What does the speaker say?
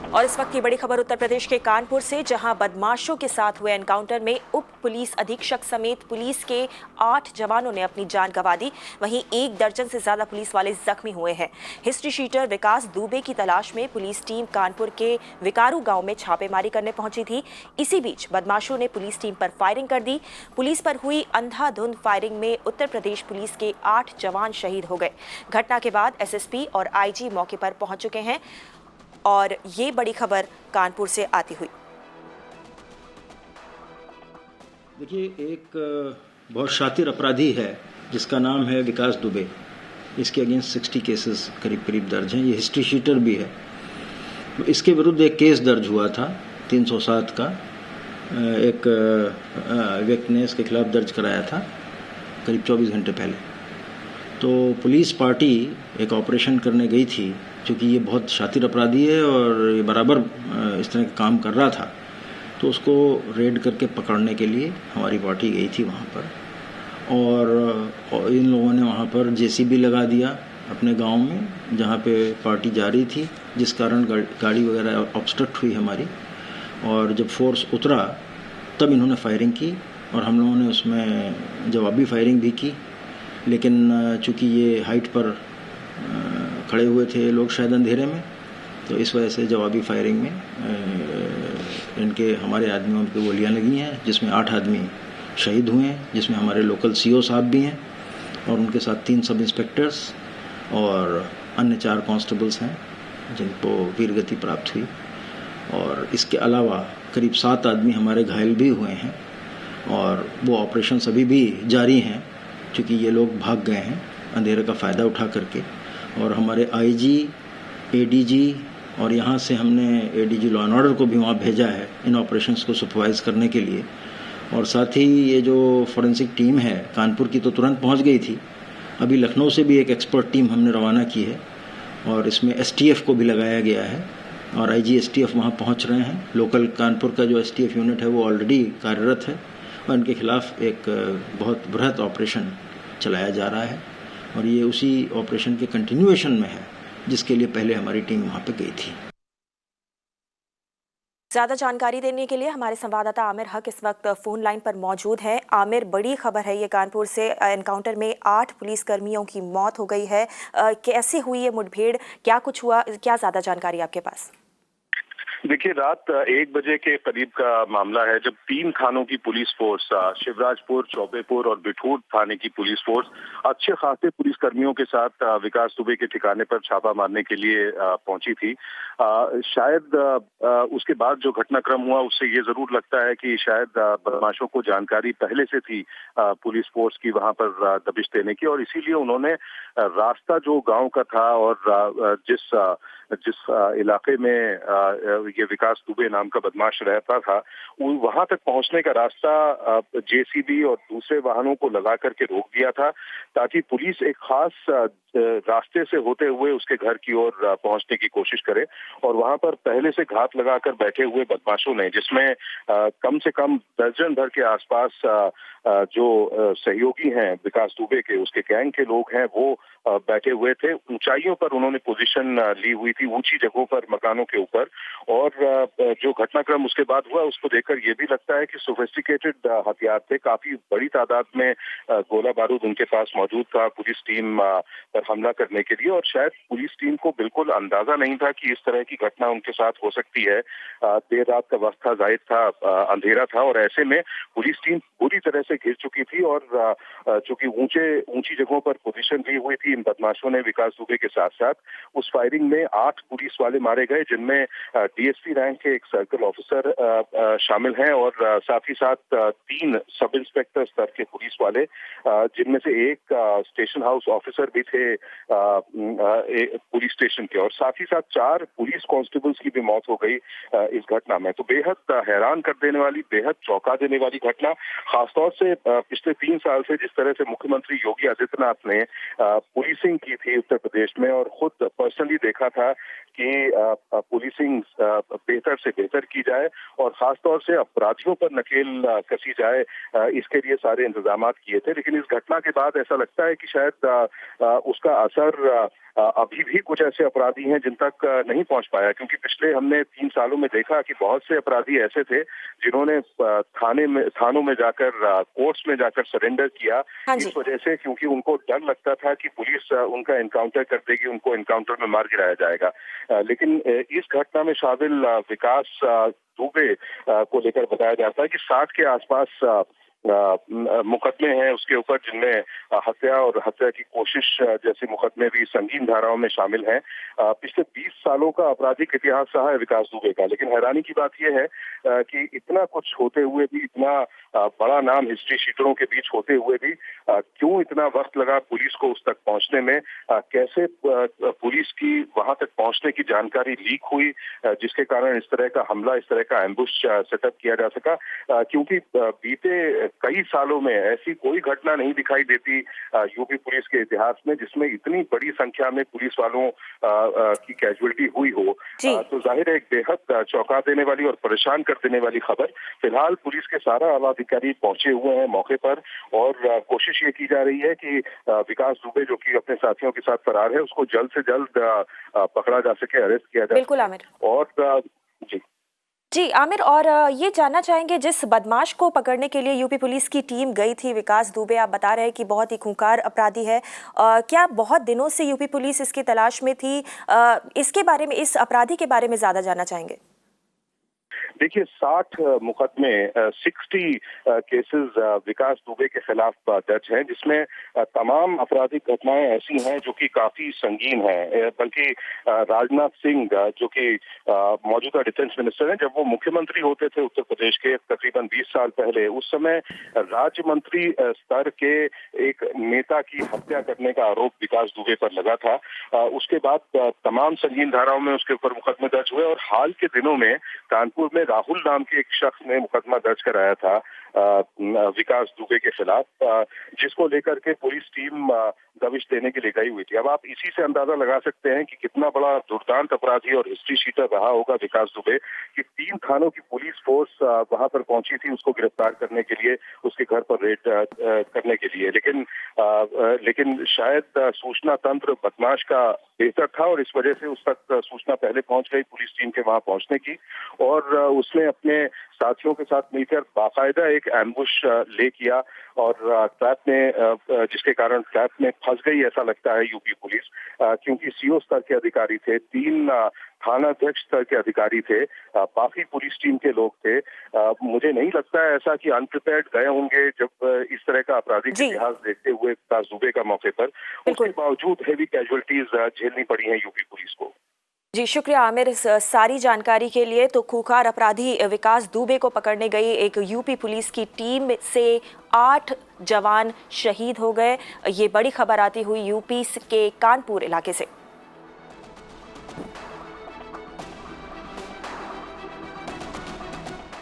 और इस वक्त की बड़ी खबर उत्तर प्रदेश के कानपुर से, जहां बदमाशों के साथ हुए एनकाउंटर में उप पुलिस अधीक्षक समेत पुलिस के 8 जवानों ने अपनी जान गंवा दी। वहीं 1 दर्जन से ज्यादा पुलिस वाले जख्मी हुए हैं। हिस्ट्री शीटर विकास दुबे की तलाश में पुलिस टीम कानपुर के विकारू गांव में छापेमारी करने पहुंची थी। इसी बीच बदमाशों ने पुलिस टीम पर फायरिंग कर दी। पुलिस पर हुई अंधाधुंध फायरिंग में उत्तर प्रदेश पुलिस के 8 जवान शहीद हो गए। घटना के बाद एसएसपी और आईजी मौके पर पहुंच चुके हैं और ये बड़ी खबर कानपुर से आती हुई। देखिए, एक बहुत शातिर अपराधी है जिसका नाम है विकास दुबे। इसके अगेंस्ट 60 केसेस करीब दर्ज हैं। ये हिस्ट्री शीटर भी है। इसके विरुद्ध एक केस दर्ज हुआ था 307 का। एक व्यक्ति ने इसके खिलाफ दर्ज कराया था करीब 24 घंटे पहले। तो पुलिस पार्टी एक ऑपरेशन करने गई थी। क्योंकि ये बहुत शातिर अपराधी है और ये बराबर इस तरह का काम कर रहा था, तो उसको रेड करके पकड़ने के लिए हमारी पार्टी गई थी वहाँ पर। और इन लोगों ने वहाँ पर जेसीबी लगा दिया अपने गांव में, जहाँ पे पार्टी जा रही थी, जिस कारण गाड़ी वगैरह ऑब्स्ट्रक्ट हुई हमारी। और जब फोर्स उतरा तब इन्होंने फायरिंग की और हम लोगों ने उसमें जवाबी फायरिंग भी की। लेकिन चूँकि ये हाइट पर खड़े हुए थे लोग शायद अंधेरे में, तो इस वजह से जवाबी फायरिंग में हमारे आदमियों पे गोलियां लगी हैं, जिसमें 8 आदमी शहीद हुए हैं, जिसमें हमारे लोकल सीओ साहब भी हैं और उनके साथ 3 सब इंस्पेक्टर्स और अन्य 4 कांस्टेबल्स हैं जिनको वीरगति प्राप्त हुई। और इसके अलावा करीब 7 आदमी हमारे घायल भी हुए हैं और वो ऑपरेशन अभी भी जारी हैं, क्योंकि ये लोग भाग गए हैं अंधेरे का फ़ायदा उठा करके। और हमारे आईजी, एडीजी और यहाँ से हमने एडीजी लॉ एंड ऑर्डर को भी वहाँ भेजा है इन ऑपरेशंस को सुपरवाइज करने के लिए। और साथ ही ये जो फॉरेंसिक टीम है कानपुर की तो तुरंत पहुँच गई थी। अभी लखनऊ से भी एक एक्सपर्ट टीम हमने रवाना की है और इसमें एसटीएफ को भी लगाया गया है और आईजी एसटीएफ वहाँ पहुँच रहे हैं। लोकल कानपुर का जो एसटीएफ यूनिट है वो ऑलरेडी कार्यरत है और इनके खिलाफ एक बहुत बृहत ऑपरेशन चलाया जा रहा है और ये उसी ऑपरेशन के कंटिन्यूएशन में है जिसके लिए पहले हमारी टीम वहाँ पे गई थी। ज्यादा जानकारी देने के लिए हमारे संवाददाता आमिर हक इस वक्त फोन लाइन पर मौजूद है। आमिर, बड़ी खबर है ये कानपुर से, एनकाउंटर में 8 पुलिसकर्मियों की मौत हो गई है। कैसे हुई ये मुठभेड़, क्या कुछ हुआ, क्या ज्यादा जानकारी आपके पास? देखिए, रात 1 बजे के करीब का मामला है, जब 3 थानों की पुलिस फोर्स, शिवराजपुर, चौबेपुर और बिठूर थाने की पुलिस फोर्स अच्छे खासे पुलिस कर्मियों के साथ विकास दुबे के ठिकाने पर छापा मारने के लिए पहुंची थी। शायद उसके बाद जो घटनाक्रम हुआ उससे ये जरूर लगता है कि शायद बदमाशों को जानकारी पहले से थी पुलिस फोर्स की वहां पर दबिश देने की, और इसीलिए उन्होंने रास्ता जो गांव का था और जिस इलाके में ये विकास दुबे नाम का बदमाश रहता था, वहां तक पहुंचने का रास्ता जेसीबी और दूसरे वाहनों को लगा करके रोक दिया था, ताकि पुलिस एक खास रास्ते से होते हुए उसके घर की ओर पहुंचने की कोशिश करे। और वहां पर पहले से घात लगाकर बैठे हुए बदमाशों ने, जिसमें कम से कम दर्जन भर के आसपास जो सहयोगी हैं विकास दुबे के, उसके गैंग के लोग हैं, वो बैठे हुए थे। ऊंचाइयों पर उन्होंने पोजीशन ली हुई थी, ऊंची जगहों पर, मकानों के ऊपर। और जो घटनाक्रम उसके बाद हुआ उसको देखकर ये भी लगता है कि सोफिस्टिकेटेड हथियार थे, काफी बड़ी तादाद में गोला बारूद उनके पास मौजूद था पुलिस टीम पर हमला करने के लिए। और शायद पुलिस टीम को बिल्कुल अंदाजा नहीं था कि इस तरह की घटना उनके साथ हो सकती है। देर रात का वक्त था, जाहिर था अंधेरा था, और ऐसे में पुलिस टीम पूरी तरह से घिर चुकी थी। और चूंकि ऊंची जगहों पर पोजीशन ली हुई थी इन बदमाशों ने विकास दुबे के साथ साथ, उस फायरिंग में 8 पुलिस वाले मारे गए, जिनमें डीएसपी रैंक के एक सर्कल ऑफिसर शामिल हैं और साथ ही साथ 3 सब इंस्पेक्टर स्तर के पुलिस वाले, जिनमें से एक स्टेशन हाउस ऑफिसर भी थे पुलिस स्टेशन के, और साथ ही साथ 4 पुलिस कांस्टेबल्स की भी मौत हो गई इस घटना में। तो बेहद हैरान कर देने वाली, बेहद चौंका देने वाली घटना, खासतौर से पिछले 3 साल से जिस तरह से मुख्यमंत्री योगी आदित्यनाथ ने पुलिसिंग की थी उत्तर प्रदेश में, और खुद पर्सनली देखा था कि पुलिसिंग बेहतर से बेहतर की जाए और खासतौर से अपराधियों पर नकेल कसी जाए, इसके लिए सारे इंतजाम किए थे। लेकिन इस घटना के बाद ऐसा लगता है कि शायद उसका असर अभी भी कुछ ऐसे अपराधी हैं जिन तक नहीं पहुंच पाया, क्योंकि पिछले हमने 3 सालों में देखा कि बहुत से अपराधी ऐसे थे जिन्होंने थानों में जाकर, कोर्ट्स में जाकर सरेंडर किया, हाँ इस जी। वजह से क्योंकि उनको डर लगता था कि पुलिस उनका एनकाउंटर कर देगी, उनको एनकाउंटर में मार गिराया जाएगा। लेकिन इस घटना में शामिल विकास दुबे को लेकर बताया जाता है कि 60 के आसपास मुकदमे हैं उसके ऊपर, जिनमें हत्या और हत्या की कोशिश जैसे मुकदमे भी संगीन धाराओं में शामिल हैं। पिछले 20 सालों का आपराधिक इतिहास रहा है विकास दुबे का, लेकिन हैरानी की बात यह है कि इतना कुछ होते हुए भी, इतना बड़ा नाम हिस्ट्री शीटरों के बीच होते हुए भी क्यों इतना वक्त लगा पुलिस को उस तक पहुंचने में, कैसे पुलिस की वहां तक पहुंचने की जानकारी लीक हुई, जिसके कारण इस तरह का हमला, इस तरह का एम्बुश सेटअप किया जा सका, क्योंकि बीते कई सालों में ऐसी कोई घटना नहीं दिखाई देती यूपी पुलिस के इतिहास में जिसमें इतनी बड़ी संख्या में पुलिस वालों की कैजुअलिटी हुई हो। तो जाहिर है एक बेहद चौंका देने वाली और परेशान कर देने वाली खबर। फिलहाल पुलिस के सारा आला अधिकारी पहुंचे हुए हैं मौके पर और कोशिश ये की जा रही है कि विकास दुबे, जो कि अपने साथियों के साथ फरार है, उसको जल्द से जल्द पकड़ा जा सके, अरेस्ट किया जा बिल्कुल सके। आमिर। और जी जी आमिर, और ये जानना चाहेंगे, जिस बदमाश को पकड़ने के लिए यूपी पुलिस की टीम गई थी, विकास दुबे, आप बता रहे हैं कि बहुत ही खूंखार अपराधी है, क्या बहुत दिनों से यूपी पुलिस इसकी तलाश में थी? इसके बारे में, इस अपराधी के बारे में ज्यादा जानना चाहेंगे। देखिए, 60 मुकदमे, 60 केसेस विकास दुबे के खिलाफ दर्ज हैं, जिसमें तमाम आपराधिक घटनाएं ऐसी हैं जो कि काफी संगीन हैं। बल्कि राजनाथ सिंह, जो कि मौजूदा डिफेंस मिनिस्टर हैं, जब वो मुख्यमंत्री होते थे उत्तर प्रदेश के तकरीबन 20 साल पहले, उस समय राज्य मंत्री स्तर के एक नेता की हत्या करने का आरोप विकास दुबे पर लगा था। उसके बाद तमाम संगीन धाराओं में उसके ऊपर मुकदमे दर्ज हुए और हाल के दिनों में कानपुर में राहुल नाम के एक शख्स ने मुकदमा दर्ज कराया था विकास दुबे के खिलाफ, जिसको लेकर के पुलिस टीम दबिश देने के लिए गई हुई थी। अब आप इसी से अंदाजा लगा सकते हैं कि कितना बड़ा दुर्दांत अपराधी और हिस्ट्री शीटर रहा होगा विकास दुबे, कि 3 थानों की पुलिस फोर्स वहां पर पहुंची थी उसको गिरफ्तार करने के लिए, उसके घर पर रेड करने के लिए। लेकिन शायद सूचना तंत्र बदमाश का बेहतर था और इस वजह से उस तक सूचना पहले पहुंच गई पुलिस टीम के वहां पहुंचने की, और उसने अपने साथियों के साथ मिलकर बाकायदा एक एम्बुश ले किया और ट्रैप में, जिसके कारण ट्रैप में फंस गई ऐसा लगता है यूपी पुलिस, क्योंकि सीओ स्तर के अधिकारी थे, 3 थानाध्यक्ष स्तर के अधिकारी थे, बाकी पुलिस टीम के लोग थे। मुझे नहीं लगता है ऐसा कि अनप्रिपेयर्ड गए होंगे जब इस तरह का आपराधिक इतिहास देखते हुए विकास दुबे का मौके पर। उसके बावजूद हेवी कैजुअलिटीज झेलनी पड़ी हैं यूपी पुलिस को। जी शुक्रिया आमिर इस सारी जानकारी के लिए। तो खूंखार अपराधी विकास दुबे को पकड़ने गई एक यूपी पुलिस की टीम से 8 जवान शहीद हो गए। ये बड़ी खबर आती हुई यूपी के कानपुर इलाके से।